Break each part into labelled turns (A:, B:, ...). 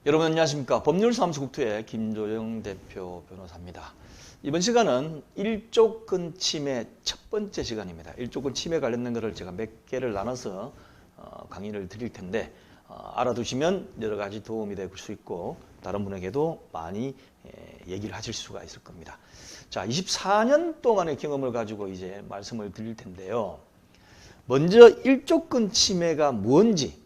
A: 여러분 안녕하십니까. 법률사무소국토의 김조영 대표 변호사입니다. 이번 시간은 일조권 침해 첫 번째 시간입니다. 일조권 침해 관련된 것을 제가 몇 개를 나눠서 강의를 드릴 텐데 알아두시면 여러 가지 도움이 될 수 있고 다른 분에게도 많이 얘기를 하실 수가 있을 겁니다. 자, 24년 동안의 경험을 가지고 이제 말씀을 드릴 텐데요. 먼저 일조권 침해가 뭔지,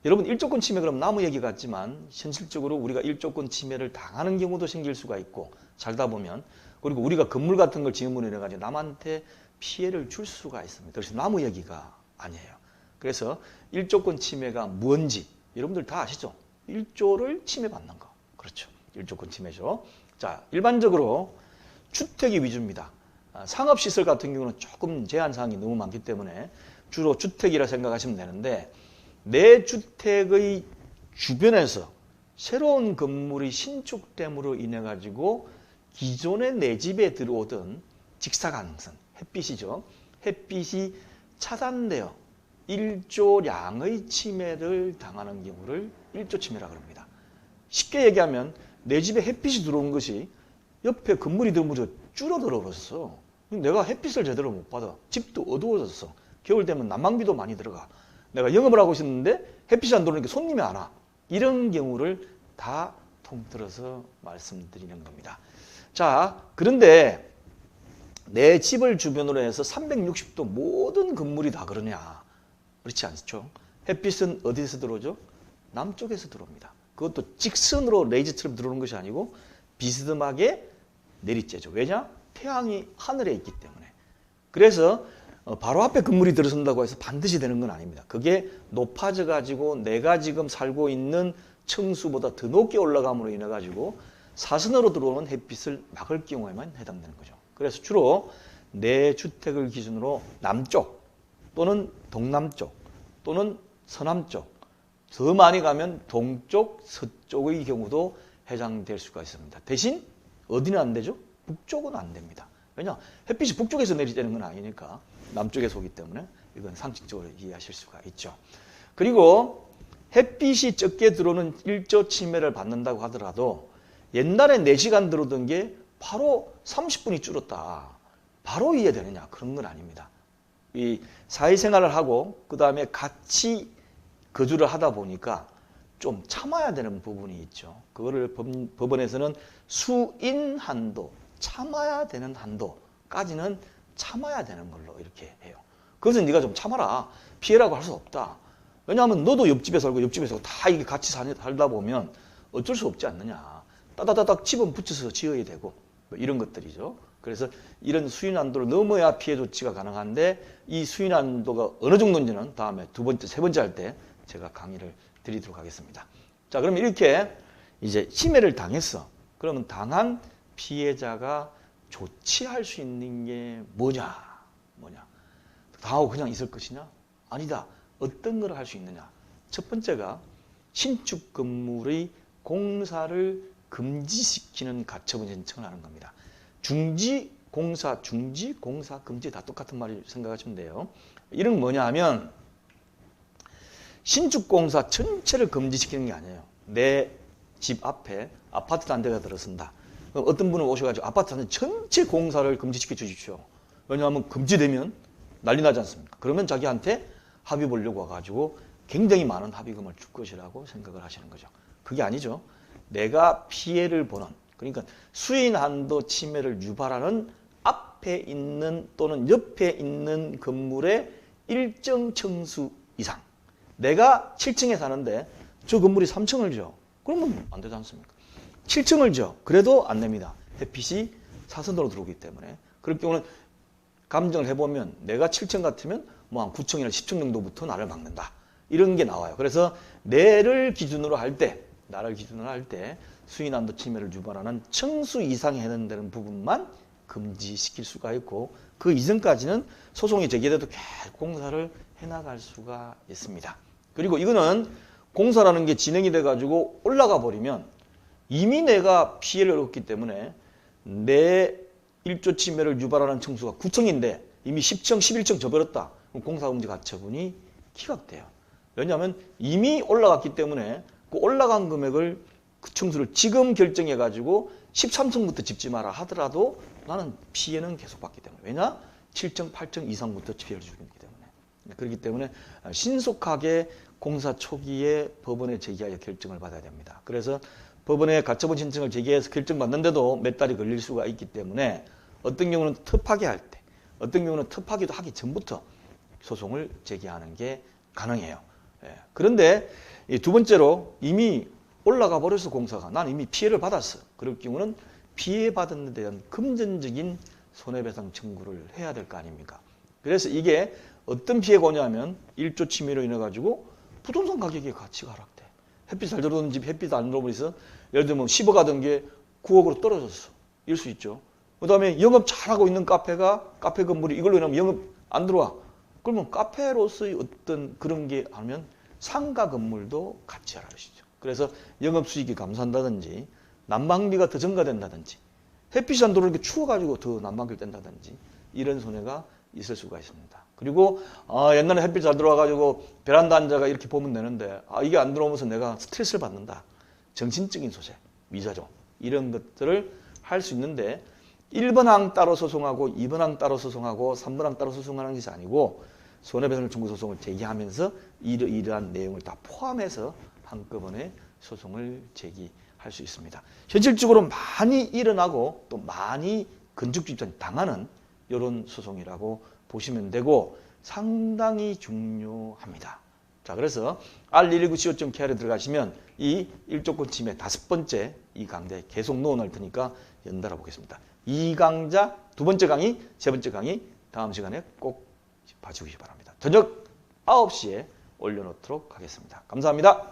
A: 여러분 일조권 침해 그럼 나무 얘기 같지만 현실적으로 우리가 일조권 침해를 당하는 경우도 생길 수가 있고 살다 보면, 그리고 우리가 건물 같은 걸 지음으로 인해 가지고 남한테 피해를 줄 수가 있습니다. 그래서 나무 얘기가 아니에요. 그래서 일조권 침해가 뭔지 여러분들 다 아시죠? 일조를 침해받는 거. 그렇죠. 일조권 침해죠. 자, 일반적으로 주택이 위주입니다. 상업시설 같은 경우는 조금 제한사항이 너무 많기 때문에 주로 주택이라 생각하시면 되는데, 내 주택의 주변에서 새로운 건물이 신축됨으로 인해 가지고 기존의 내 집에 들어오던 직사광선, 햇빛이죠. 햇빛이 차단되어 일조량의 침해를 당하는 경우를 일조침해라고 합니다. 쉽게 얘기하면 내 집에 햇빛이 들어온 것이 옆에 건물이 들어오면서 줄어들어 버렸어. 내가 햇빛을 제대로 못 받아. 집도 어두워졌어. 겨울 되면 난방비도 많이 들어가. 내가 영업을 하고 있었는데 햇빛이 안 들어오니까 손님이 안 와. 이런 경우를 다 통틀어서 말씀드리는 겁니다. 자, 그런데 내 집을 주변으로 해서 360도 모든 건물이 다 그러냐? 그렇지 않죠. 햇빛은 어디서 들어오죠? 남쪽에서 들어옵니다. 그것도 직선으로 레이저처럼 들어오는 것이 아니고 비스듬하게 내리쬐죠. 왜냐? 태양이 하늘에 있기 때문에. 그래서 바로 앞에 건물이 들어선다고 해서 반드시 되는 건 아닙니다. 그게 높아져 가지고 내가 지금 살고 있는 층수보다 더 높게 올라감으로 인해 가지고 사선으로 들어오는 햇빛을 막을 경우에만 해당되는 거죠. 그래서 주로 내 주택을 기준으로 남쪽 또는 동남쪽 또는 서남쪽, 더 많이 가면 동쪽, 서쪽의 경우도 해당될 수가 있습니다. 대신 어디는 안 되죠? 북쪽은 안 됩니다. 왜냐? 햇빛이 북쪽에서 내리쬐는 건 아니니까 남쪽에서 오기 때문에 이건 상식적으로 이해하실 수가 있죠. 그리고 햇빛이 적게 들어오는 일조 침해를 받는다고 하더라도 옛날에 4시간 들어오던 게 바로 30분이 줄었다. 바로 이해되느냐? 그런 건 아닙니다. 이 사회생활을 하고 그 다음에 같이 거주를 하다 보니까 좀 참아야 되는 부분이 있죠. 그거를 법원에서는 수인 한도, 참아야 되는 한도까지는 참아야 되는 걸로 이렇게 해요. 그것은 네가 좀 참아라. 피해라고 할 수 없다. 왜냐하면 너도 옆집에 살고 옆집에 살고 다 이게 같이 살다 보면 어쩔 수 없지 않느냐. 따다다닥 집은 붙여서 지어야 되고 뭐 이런 것들이죠. 그래서 이런 수인 한도를 넘어야 피해 조치가 가능한데, 이 수인 한도가 어느 정도인지는 다음에 두 번째, 세 번째 할 때 제가 강의를 드리도록 하겠습니다. 자, 그럼 이렇게 이제 침해를 당했어. 그러면 당한 피해자가 조치할 수 있는 게 뭐냐? 당하고 그냥 있을 것이냐? 아니다. 어떤 걸 할 수 있느냐? 첫 번째가 신축 건물의 공사를 금지시키는 가처분 신청을 하는 겁니다. 중지 공사 금지 다 똑같은 말이 생각하시면 돼요. 이런 뭐냐 하면 신축 공사 전체를 금지시키는 게 아니에요. 내 집 앞에 아파트 단지가 들어선다. 어떤 분은 오셔가지고 아파트 단지 전체 공사를 금지시켜 주십시오. 왜냐하면 금지되면 난리 나지 않습니까? 그러면 자기한테 합의 보려고 와가지고 굉장히 많은 합의금을 줄 것이라고 생각을 하시는 거죠. 그게 아니죠. 내가 피해를 보는, 그러니까 수인 한도 침해를 유발하는 앞에 있는 또는 옆에 있는 건물의 일정 층수 이상. 내가 7층에 사는데 저 건물이 3층을 줘. 그러면 안 되지 않습니까? 7층을 줘. 그래도 안 됩니다. 햇빛이 사선으로 들어오기 때문에. 그럴 경우는 감정을 해보면 내가 7층 같으면 뭐 한 9층이나 10층 정도부터 나를 막는다. 이런 게 나와요. 그래서 나를 기준으로 할 때 수인한도 침해를 유발하는 층수 이상에 해당되는 부분만 금지시킬 수가 있고, 그 이전까지는 소송이 제기돼도 계속 공사를 해나갈 수가 있습니다. 그리고 이거는 공사라는 게 진행이 돼가지고 올라가 버리면 이미 내가 피해를 얻기 때문에 내 일조 침해를 유발하는 층수가 9층인데 이미 10층, 11층 져버렸다. 그럼 공사금지 가처분이 기각돼요. 왜냐하면 이미 올라갔기 때문에 그 올라간 금액을 그 층수를 지금 결정해가지고 13층부터 짓지 마라 하더라도 나는 피해는 계속 받기 때문에. 왜냐? 7층, 8층 이상부터 피해를 주기 때문에. 그렇기 때문에 신속하게 공사 초기에 법원에 제기하여 결정을 받아야 됩니다. 그래서 법원에 가처분 신청을 제기해서 결정받는데도 몇 달이 걸릴 수가 있기 때문에 어떤 경우는 특파기 할 때, 어떤 경우는 특파기도 하기 전부터 소송을 제기하는 게 가능해요. 그런데 두 번째로 이미 올라가 버려서 공사가 난 이미 피해를 받았어. 그럴 경우는 피해받은 데 대한 금전적인 손해배상 청구를 해야 될 거 아닙니까? 그래서 이게 어떤 피해가 오냐면 1조 침해로 인해 가지고 부동산 가격의 가치가 하락돼. 햇빛 잘 들어오는 집 햇빛 안 들어오면서 예를 들면 10억 하던 게 9억으로 떨어졌어. 이럴 수 있죠. 그 다음에 영업 잘하고 있는 카페가 카페 건물이 이걸로 인하면 영업 안 들어와. 그러면 카페로서의 어떤 그런 게 하면 상가 건물도 같이 하라시죠. 그래서 영업 수익이 감소한다든지 난방비가 더 증가된다든지 햇빛이 안 들어오는 게 추워가지고 더 난방비를 뗀다든지 이런 손해가 있을 수가 있습니다. 그리고 옛날에 햇빛 잘 들어와가지고 베란다 앉아가 이렇게 보면 되는데 이게 안 들어오면서 내가 스트레스를 받는다. 정신적인 소재, 미자조 이런 것들을 할 수 있는데 1번 항 따로 소송하고 2번 항 따로 소송하고 3번 항 따로 소송하는 것이 아니고 손해배상 청구 소송을 제기하면서 이러한 내용을 다 포함해서 한꺼번에 소송을 제기할 수 있습니다. 현실적으로 많이 일어나고 또 많이 건축주 입장에 당하는 이런 소송이라고 보시면 되고 상당히 중요합니다. 자, 그래서 r119co.kr에 들어가시면 이 1조권 침해 5번째 이 강좌에 계속 넣어놓을 테니까 연달아 보겠습니다. 이 강좌 두 번째 강의, 세 번째 강의 다음 시간에 꼭 봐주시기 바랍니다. 저녁 9시에 올려놓도록 하겠습니다. 감사합니다.